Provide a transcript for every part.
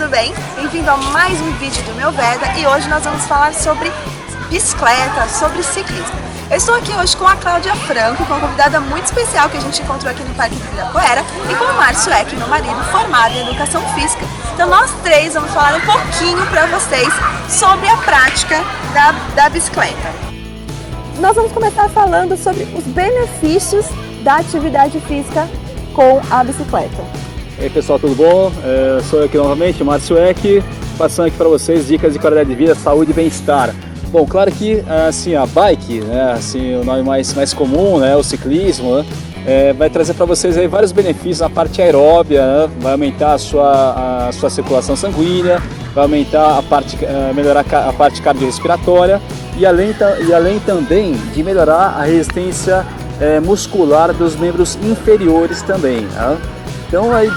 bem? Bem-vindo a mais um vídeo do Meu Veda e hoje nós vamos falar sobre bicicleta, sobre ciclismo. Eu estou aqui hoje com a Cláudia Franco, com uma convidada muito especial que a gente encontrou aqui no Parque do Ibirapuera e com o Márcio Eck, meu marido, formado em Educação Física. Então nós três vamos falar um pouquinho para vocês sobre a prática da bicicleta. Nós vamos começar falando sobre os benefícios da atividade física com a bicicleta. E aí pessoal, tudo bom? Sou eu aqui novamente, Márcio Eck, passando aqui para vocês dicas de qualidade de vida, saúde e bem-estar. Bom, claro que assim, a bike, né, assim, o nome mais comum, né, o ciclismo, né, vai trazer para vocês aí vários benefícios na parte aeróbia, né, vai aumentar a sua circulação sanguínea, vai aumentar melhorar a parte cardiorrespiratória e além também de melhorar a resistência muscular dos membros inferiores também. Né? Então, aí,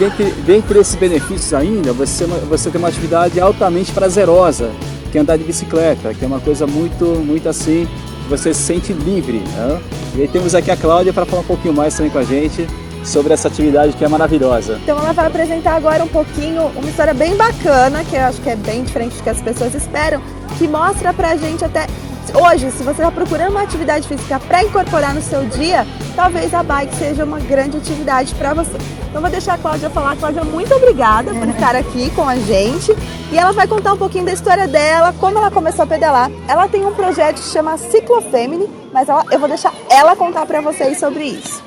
dentre esses benefícios ainda, você tem uma atividade altamente prazerosa, que é andar de bicicleta, que é uma coisa muito assim, você se sente livre. Né? E aí temos aqui a Cláudia para falar um pouquinho mais também com a gente sobre essa atividade que é maravilhosa. Então ela vai apresentar agora um pouquinho, uma história bem bacana, que eu acho que é bem diferente do que as pessoas esperam, que mostra pra gente até hoje, se você está procurando uma atividade física para incorporar no seu dia, talvez a bike seja uma grande atividade para você. Então vou deixar a Cláudia falar. Cláudia, muito obrigada por estar aqui com a gente. E ela vai contar um pouquinho da história dela, como ela começou a pedalar. Ela tem um projeto que se chama Ciclofemini, mas eu vou deixar ela contar para vocês sobre isso.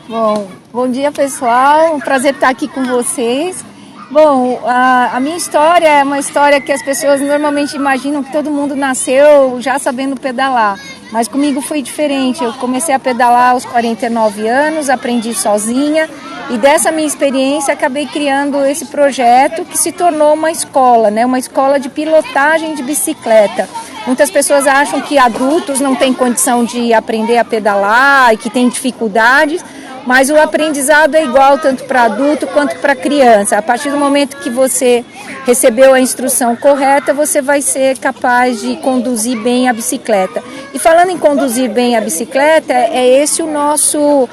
Bom dia pessoal, um prazer estar aqui com vocês. Bom, a minha história é uma história que as pessoas normalmente imaginam que todo mundo nasceu já sabendo pedalar. Mas comigo foi diferente, eu comecei a pedalar aos 49 anos, aprendi sozinha e dessa minha experiência acabei criando esse projeto que se tornou uma escola, né? Uma escola de pilotagem de bicicleta. Muitas pessoas acham que adultos não têm condição de aprender a pedalar e que têm dificuldades, mas o aprendizado é igual tanto para adulto quanto para criança. A partir do momento que você recebeu a instrução correta, você vai ser capaz de conduzir bem a bicicleta. E falando em conduzir bem a bicicleta, é esse o nosso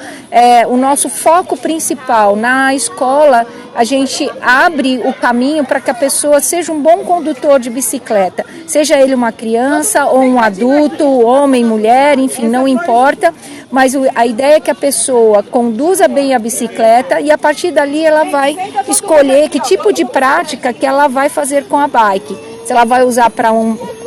foco principal. Na escola, a gente abre o caminho para que a pessoa seja um bom condutor de bicicleta. Seja ele uma criança ou um adulto, homem, mulher, enfim, não importa. Mas a ideia é que a pessoa conduza bem a bicicleta e a partir dali ela vai escolher que tipo de prática que ela vai fazer com a bike. Se ela vai usar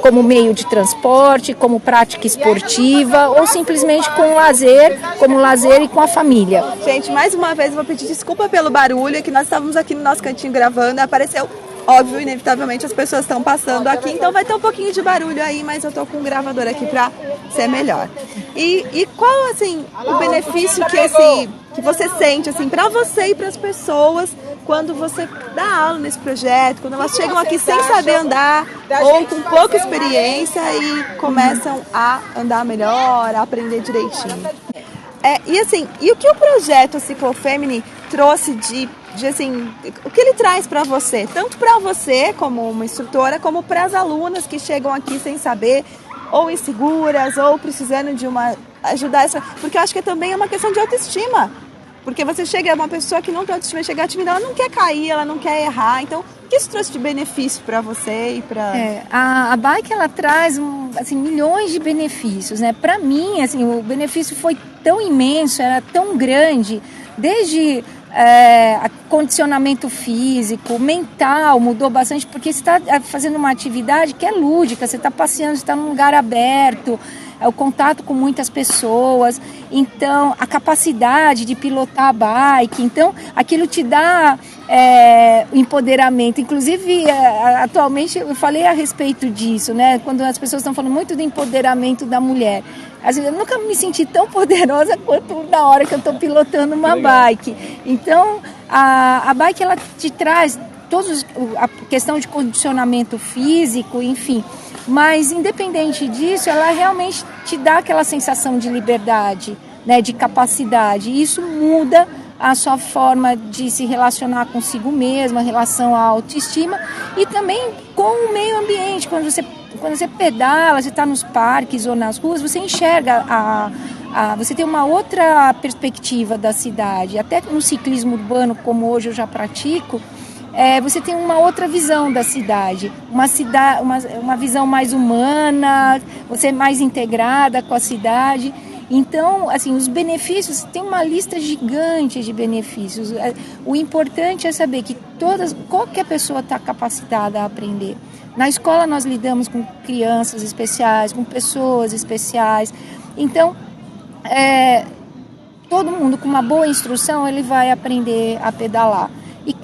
como meio de transporte, como prática esportiva ou simplesmente como lazer e com a família. Gente, mais uma vez eu vou pedir desculpa pelo barulho, que nós estávamos aqui no nosso cantinho gravando, apareceu, óbvio, inevitavelmente as pessoas estão passando aqui, então vai ter um pouquinho de barulho aí, mas eu tô com um gravador aqui para ser melhor. E qual, assim, o benefício que você sente, assim, para você e para as pessoas quando você dá aula nesse projeto, quando elas chegam aqui sem saber andar ou com pouca experiência e começam a andar melhor, a aprender direitinho? E o que o projeto Ciclofemini trouxe de assim, o que ele traz para você? Tanto para você, como uma instrutora, como para as alunas que chegam aqui sem saber, ou inseguras, ou precisando de ajudar, porque eu acho que também é uma questão de autoestima. Porque você chega, uma pessoa que não tem autoestima, chega à atividade, ela não quer cair, ela não quer errar. Então, o que isso trouxe de benefício para você e para... A bike, ela traz assim, milhões de benefícios, né? Para mim, assim, o benefício foi tão imenso, era tão grande, desde condicionamento físico, mental, mudou bastante, porque você está fazendo uma atividade que é lúdica, você está passeando, você está num lugar aberto, o contato com muitas pessoas, então a capacidade de pilotar a bike, então aquilo te dá empoderamento. Inclusive, atualmente eu falei a respeito disso, né? Quando as pessoas estão falando muito do empoderamento da mulher. Eu nunca me senti tão poderosa quanto na hora que eu estou pilotando uma bike. Então, a bike ela te traz a questão de condicionamento físico, enfim. Mas, independente disso, ela realmente te dá aquela sensação de liberdade, né, de capacidade. E isso muda a sua forma de se relacionar consigo mesma, em relação à autoestima e também com o meio ambiente. Quando você pedala, você está nos parques ou nas ruas, você enxerga você tem uma outra perspectiva da cidade. Até no ciclismo urbano, como hoje eu já pratico, você tem uma outra visão da cidade, uma visão mais humana, você é mais integrada com a cidade. Então, assim, os benefícios, tem uma lista gigante de benefícios. O importante é saber que qualquer pessoa está capacitada a aprender. Na escola nós lidamos com crianças especiais, com pessoas especiais. Então, todo mundo com uma boa instrução, ele vai aprender a pedalar.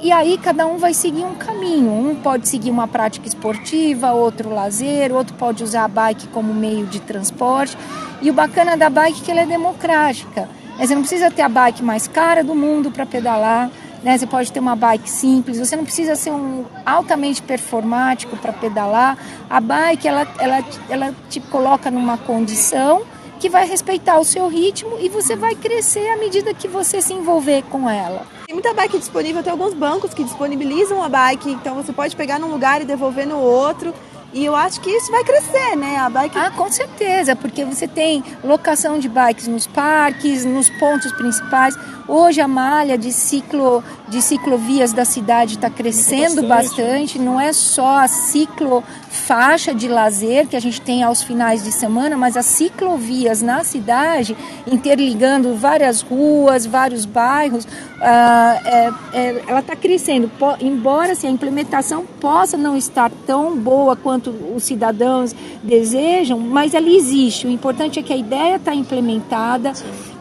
E aí cada um vai seguir um caminho. Um pode seguir uma prática esportiva, outro lazer, outro pode usar a bike como meio de transporte. E o bacana da bike é que ela é democrática. Você não precisa ter a bike mais cara do mundo para pedalar, né? Você pode ter uma bike simples, você não precisa ser um altamente performático para pedalar. A bike, ela te coloca numa condição que vai respeitar o seu ritmo e você vai crescer à medida que você se envolver com ela. Tem muita bike disponível, tem alguns bancos que disponibilizam a bike, então você pode pegar num lugar e devolver no outro. E eu acho que isso vai crescer, né? A bike... Com certeza, porque você tem locação de bikes nos parques, nos pontos principais. Hoje a malha de ciclovias da cidade está crescendo bastante. Não é só a ciclofaixa de lazer que a gente tem aos finais de semana, mas as ciclovias na cidade, interligando várias ruas, vários bairros, ela está crescendo. Embora assim, a implementação possa não estar tão boa quanto os cidadãos desejam, mas ela existe. O importante é que a ideia está implementada.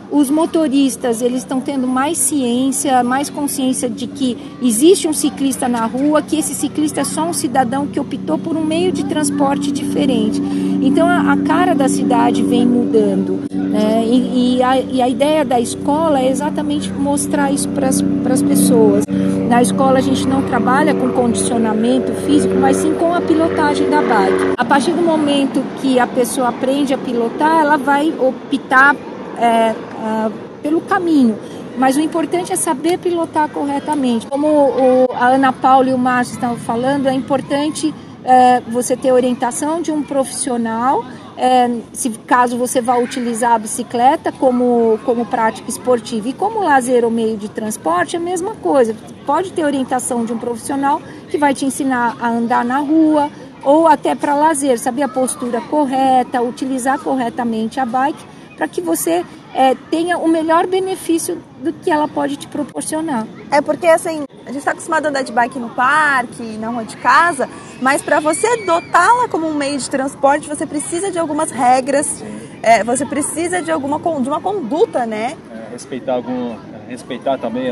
Os motoristas, eles estão tendo mais ciência, mais consciência de que existe um ciclista na rua, que esse ciclista é só um cidadão que optou por um meio de transporte diferente. Então a cara da cidade vem mudando, né? E a ideia da escola é exatamente mostrar isso para as pessoas. Na escola a gente não trabalha com condicionamento físico, mas sim com a pilotagem da bike. A partir do momento que a pessoa aprende a pilotar, ela vai optar pelo caminho, mas o importante é saber pilotar corretamente. Como a Ana Paula e o Márcio estavam falando, é importante você ter orientação de um profissional, caso você vá utilizar a bicicleta como prática esportiva. E como lazer ou meio de transporte, é a mesma coisa. Pode ter orientação de um profissional que vai te ensinar a andar na rua, ou até para lazer, saber a postura correta, utilizar corretamente a bike, para que você tenha o melhor benefício do que ela pode te proporcionar. Porque assim, a gente está acostumado a andar de bike no parque, na rua de casa, mas para você adotá-la como um meio de transporte, você precisa de algumas regras, você precisa de uma conduta, né? Respeitar também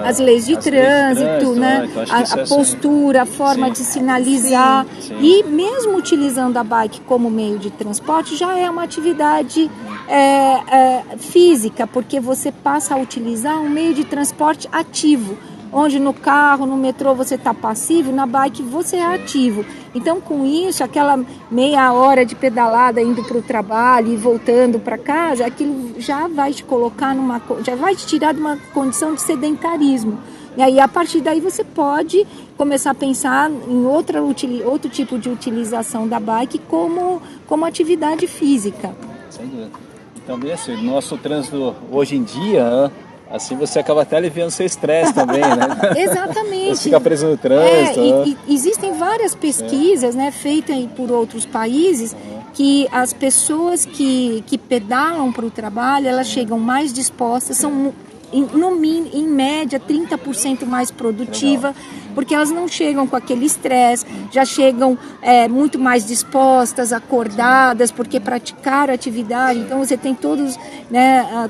as leis de trânsito, né? A postura, a forma de sinalizar. Sim. E mesmo utilizando a bike como meio de transporte, já é uma atividade física, porque você passa a utilizar um meio de transporte ativo, onde no carro, no metrô você está passivo, na bike você é ativo. Então, com isso, aquela meia hora de pedalada indo para o trabalho e voltando para casa, aquilo já vai te colocar já vai te tirar de uma condição de sedentarismo. E aí, a partir daí, você pode começar a pensar em outro tipo de utilização da bike como atividade física. Sem dúvida. Também assim, nosso trânsito hoje em dia, assim você acaba até aliviando seu estresse também, né? Exatamente. Você fica preso no trânsito. E existem várias pesquisas, né, feitas por outros países, que as pessoas que pedalam para o trabalho, elas chegam mais dispostas, são em média 30% mais produtiva. Legal. Porque elas não chegam com aquele estresse, já chegam muito mais dispostas, acordadas, porque praticaram atividade. Então você tem todos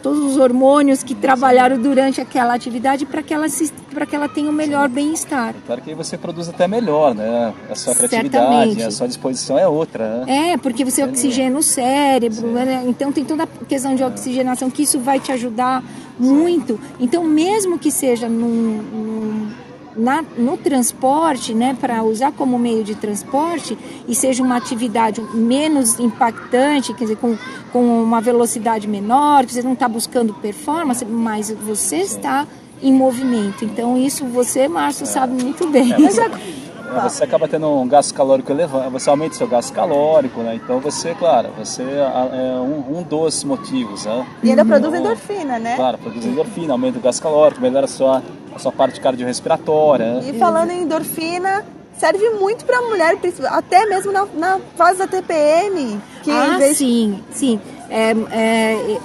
os hormônios que trabalharam durante aquela atividade para que ela tenha o melhor bem-estar. Claro que você produz até melhor, né? A sua criatividade, a sua disposição é outra, né? Porque você oxigena o cérebro, né? Então tem toda a questão de oxigenação, que isso vai te ajudar muito. Então, mesmo que seja no transporte, né, para usar como meio de transporte e seja uma atividade menos impactante, quer dizer, com uma velocidade menor, que você não está buscando performance, mas você está em movimento. Então isso você, Márcio, sabe muito bem. você acaba tendo um gasto calórico elevado, você aumenta seu gasto calórico, né? Então você, claro, você é um dos motivos, né? E ainda produz endorfina, né? Claro, produz endorfina, aumenta o gasto calórico, melhora a sua parte cardiorrespiratória, né? E falando em endorfina, serve muito para mulher, até mesmo na fase da TPM. Sim.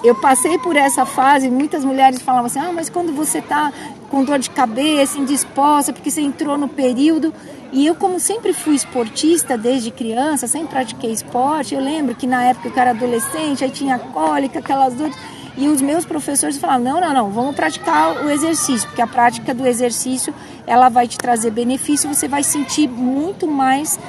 Eu passei por essa fase, muitas mulheres falavam assim, mas quando você está com dor de cabeça, indisposta, porque você entrou no período. E eu, como sempre fui esportista desde criança, sempre pratiquei esporte, eu lembro que na época que eu era adolescente, aí tinha cólica, aquelas dores, e os meus professores falavam, não, vamos praticar o exercício, porque a prática do exercício, ela vai te trazer benefício, você vai sentir muito mais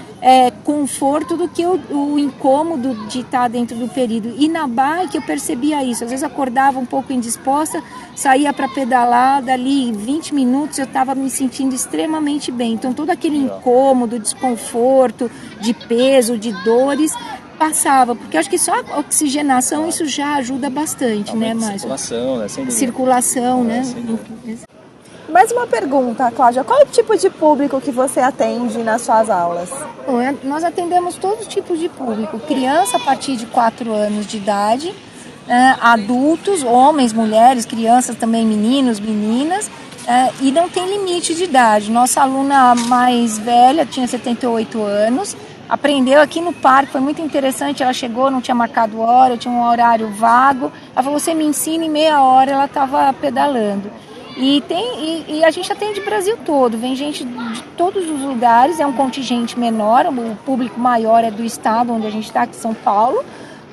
conforto do que o incômodo de estar dentro do período. E na bike eu percebia isso, às vezes acordava um pouco indisposta, saía para pedalar, dali 20 minutos eu estava me sentindo extremamente bem. Então todo aquele incômodo, desconforto, de peso, de dores, passava, porque eu acho que só a oxigenação isso já ajuda bastante, né, Márcio? Circulação, né? Sem dúvida. Circulação, né? Mais uma pergunta, Cláudia, qual é o tipo de público que você atende nas suas aulas? Bom, nós atendemos todos os tipos de público, criança a partir de 4 anos de idade, adultos, homens, mulheres, crianças também, meninos, meninas, e não tem limite de idade. Nossa aluna mais velha tinha 78 anos, aprendeu aqui no parque, foi muito interessante, ela chegou, não tinha marcado hora, tinha um horário vago, ela falou, você me ensina, em meia hora ela estava pedalando. E a gente atende o Brasil todo, vem gente de todos os lugares, é um contingente menor, o público maior é do estado onde a gente está, aqui em São Paulo,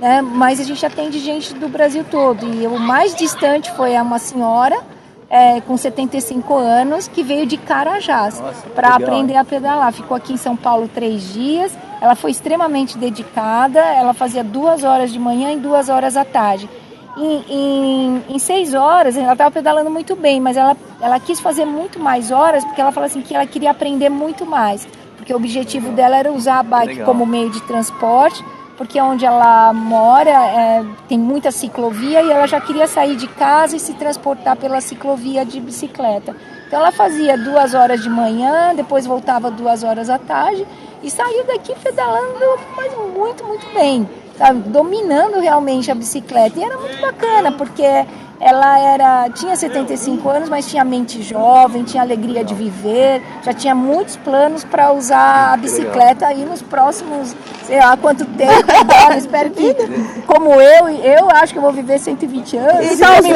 né, mas a gente atende gente do Brasil todo. E o mais distante foi uma senhora com 75 anos que veio de Carajás para aprender a pedalar. Ficou aqui em São Paulo 3 dias, ela foi extremamente dedicada, ela fazia 2 horas de manhã e 2 horas à tarde. Em 6 horas, ela estava pedalando muito bem, mas ela quis fazer muito mais horas, porque ela falou assim que ela queria aprender muito mais, porque o objetivo dela era usar a bike como meio de transporte, porque onde ela mora tem muita ciclovia e ela já queria sair de casa e se transportar pela ciclovia de bicicleta. Então ela fazia 2 horas de manhã, depois voltava 2 horas à tarde e saiu daqui pedalando, mas muito, muito bem. Tá dominando realmente a bicicleta. E era muito bacana, porque ela tinha 75 anos, mas tinha mente jovem, tinha alegria de viver, já tinha muitos planos para usar a bicicleta aí nos próximos, sei lá quanto tempo. Agora, espero que, como eu acho que eu vou viver 120 anos. E talvez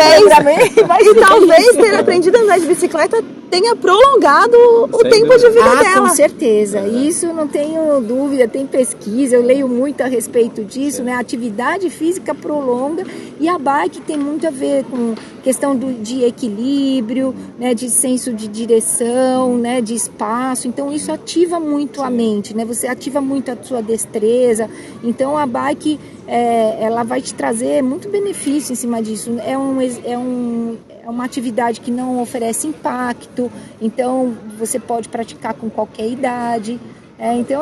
ter aprendido a andar de bicicleta tenha prolongado o tempo de vida dela. Com certeza, isso não tenho dúvida, tem pesquisa, eu leio muito a respeito disso, né? A atividade física prolonga e a bike tem muito a ver com questão de equilíbrio, né? De senso de direção, né? De espaço, então isso ativa muito a mente, né? Você ativa muito a sua destreza, então a bike ela vai te trazer muito benefício em cima disso, é uma atividade que não oferece impacto, então você pode praticar com qualquer idade. Então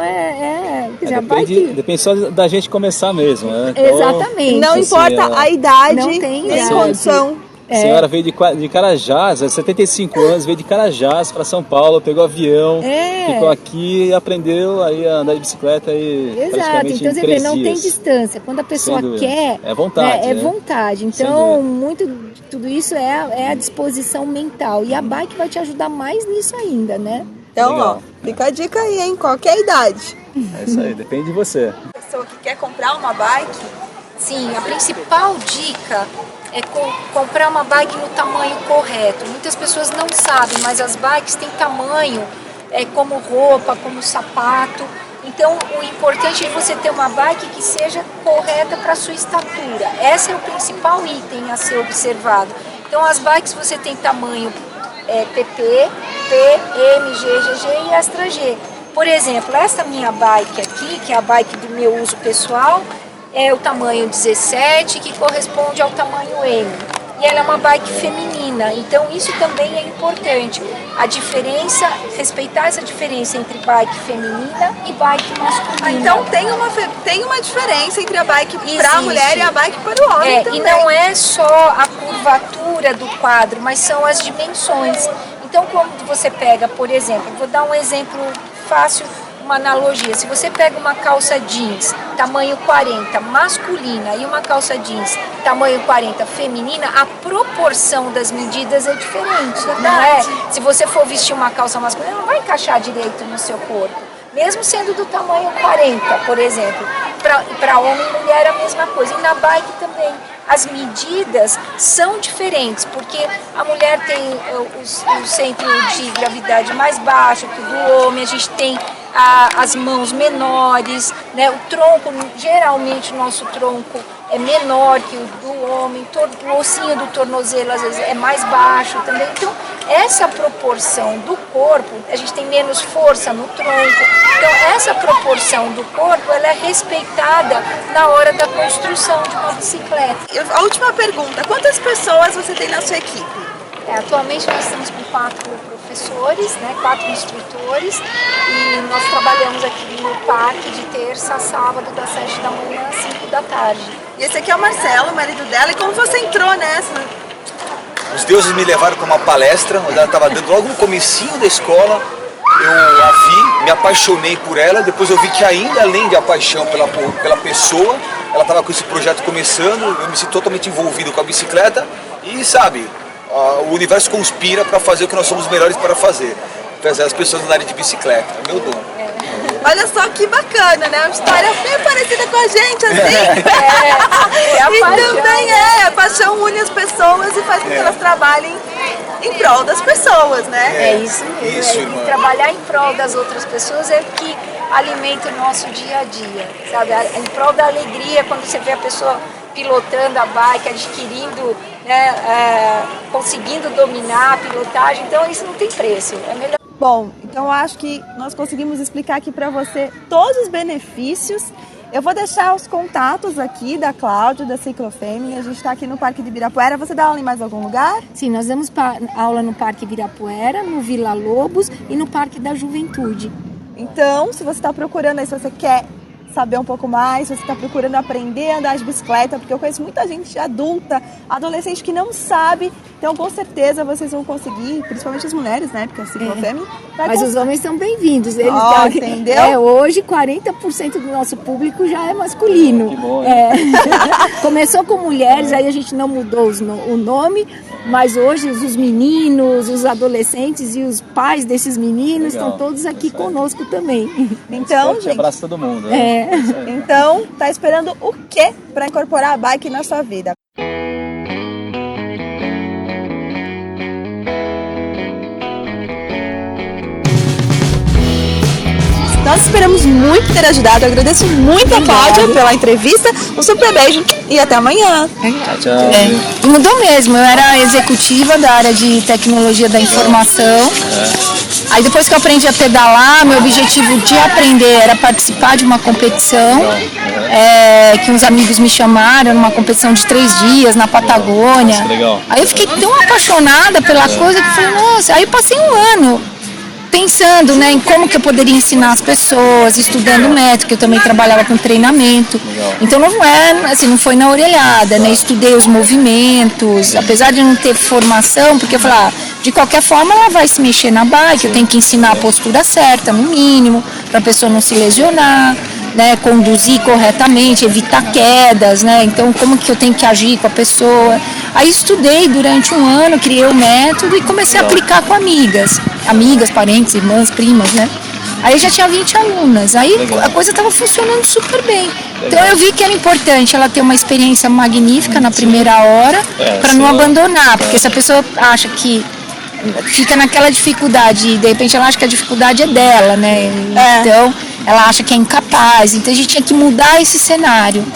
depende só da gente começar mesmo, né? Então, exatamente. Não importa a idade, não tem nem condição. A senhora veio de Carajás, 75 anos, veio de Carajás para São Paulo, pegou avião, ficou aqui e aprendeu aí a andar de bicicleta aí. Exato, então você vê, não tem distância. Quando a pessoa quer, é vontade. É vontade. Então, muito de tudo isso é a disposição mental. E a bike vai te ajudar mais nisso ainda, né? Então, fica a dica aí, hein? Qualquer idade. É isso aí, depende de você. A pessoa que quer comprar uma bike. Sim, a principal dica é comprar uma bike no tamanho correto. Muitas pessoas não sabem, mas as bikes têm tamanho como roupa, como sapato. Então, o importante é você ter uma bike que seja correta para a sua estatura. Esse é o principal item a ser observado. Então, as bikes você tem tamanho PP, P, M, G, GG e Extra G. Por exemplo, essa minha bike aqui, que é a bike do meu uso pessoal, é o tamanho 17, que corresponde ao tamanho M. E ela é uma bike feminina, então isso também é importante. A diferença, respeitar essa diferença entre bike feminina e bike masculina. Então tem uma diferença entre a bike para a mulher e a bike para o homem também. E não é só a curvatura do quadro, mas são as dimensões. Então, quando você pega, por exemplo, vou dar um exemplo fácil uma analogia. Se você pega uma calça jeans tamanho 40 masculina e uma calça jeans tamanho 40 feminina, a proporção das medidas é diferente, não é? Se você for vestir uma calça masculina, não vai encaixar direito no seu corpo. Mesmo sendo do tamanho 40, por exemplo. Para homem e mulher é a mesma coisa. E na bike também. As medidas são diferentes, porque a mulher tem o centro de gravidade mais baixo que o do homem, a gente tem as mãos menores, né? O tronco, geralmente o nosso tronco é menor que o do homem, o ossinho do tornozelo às vezes é mais baixo também. Então, essa proporção do corpo, a gente tem menos força no tronco, então essa proporção do corpo ela é respeitada na hora da construção de uma bicicleta. A última pergunta, quantas pessoas você tem na sua equipe? Atualmente nós estamos com 4 professores, né, 4 instrutores, e nós trabalhamos aqui no parque de terça a sábado, das 7 da manhã às 5 da tarde. E esse aqui é o Marcelo, o marido dela, e como você entrou nessa? Os deuses me levaram para uma palestra, onde ela estava dando logo no comecinho da escola. Eu a vi, me apaixonei por ela, depois eu vi que ainda além de a paixão pela pessoa, ela estava com esse projeto começando, eu me sinto totalmente envolvido com a bicicleta e sabe, o universo conspira para fazer o que nós somos melhores para fazer as pessoas andarem de bicicleta, é meu dom. Olha só que bacana, né? Uma história bem parecida com a gente, assim. E também a paixão une as pessoas e faz com que elas trabalhem em prol das pessoas, né? É isso mesmo. Isso, e trabalhar em prol das outras pessoas é o que alimenta o nosso dia a dia, sabe? Em prol da alegria, quando você vê a pessoa pilotando a bike, adquirindo, né, conseguindo dominar a pilotagem, então isso não tem preço. É melhor. Bom, então eu acho que nós conseguimos explicar aqui para você todos os benefícios. Eu vou deixar os contatos aqui da Cláudia, da Ciclofemini. A gente está aqui no Parque de Ibirapuera. Você dá aula em mais algum lugar? Sim, nós damos aula no Parque Ibirapuera, no Vila Lobos e no Parque da Juventude. Então, se você está procurando aí, se você quer saber um pouco mais, se você está procurando aprender a andar de bicicleta, porque eu conheço muita gente adulta, adolescente que não sabe, então com certeza vocês vão conseguir, principalmente as mulheres, né, porque a Ciclofemini... Mas os homens são bem-vindos, eles entendeu? Hoje 40% do nosso público já é masculino. Que bom, Começou com mulheres, aí a gente não mudou o nome, mas hoje os meninos, os adolescentes e os pais desses meninos estão todos aqui conosco também. Então, gente, abraça todo mundo. Né? Então, tá esperando o quê para incorporar a bike na sua vida? Nós esperamos muito ter ajudado. Eu agradeço muito a Cláudia pela entrevista. Um super beijo e até amanhã. Tchau. E mudou mesmo. Eu era executiva da área de tecnologia da informação. Aí depois que eu aprendi a pedalar, meu objetivo de aprender era participar de uma competição que uns amigos me chamaram, numa competição de 3 dias na Patagônia. Legal. Aí eu fiquei tão apaixonada pela coisa que eu falei, nossa, aí eu passei um ano pensando, né, em como que eu poderia ensinar as pessoas, estudando método, que eu também trabalhava com treinamento. Então não foi na orelhada, né? Estudei os movimentos, apesar de não ter formação, porque eu falei, de qualquer forma ela vai se mexer na bike, eu tenho que ensinar a postura certa, no mínimo, para a pessoa não se lesionar, né, conduzir corretamente, evitar quedas, né? Então como que eu tenho que agir com a pessoa. Aí estudei durante um ano, criei o método e comecei a aplicar com amigas, parentes, irmãs, primas, né? Aí já tinha 20 alunas, aí a coisa estava funcionando super bem. Então eu vi que era importante ela ter uma experiência magnífica na primeira hora, para não abandonar, porque se a pessoa acha que fica naquela dificuldade e de repente ela acha que a dificuldade é dela, né? Então ela acha que é incapaz, então a gente tinha que mudar esse cenário.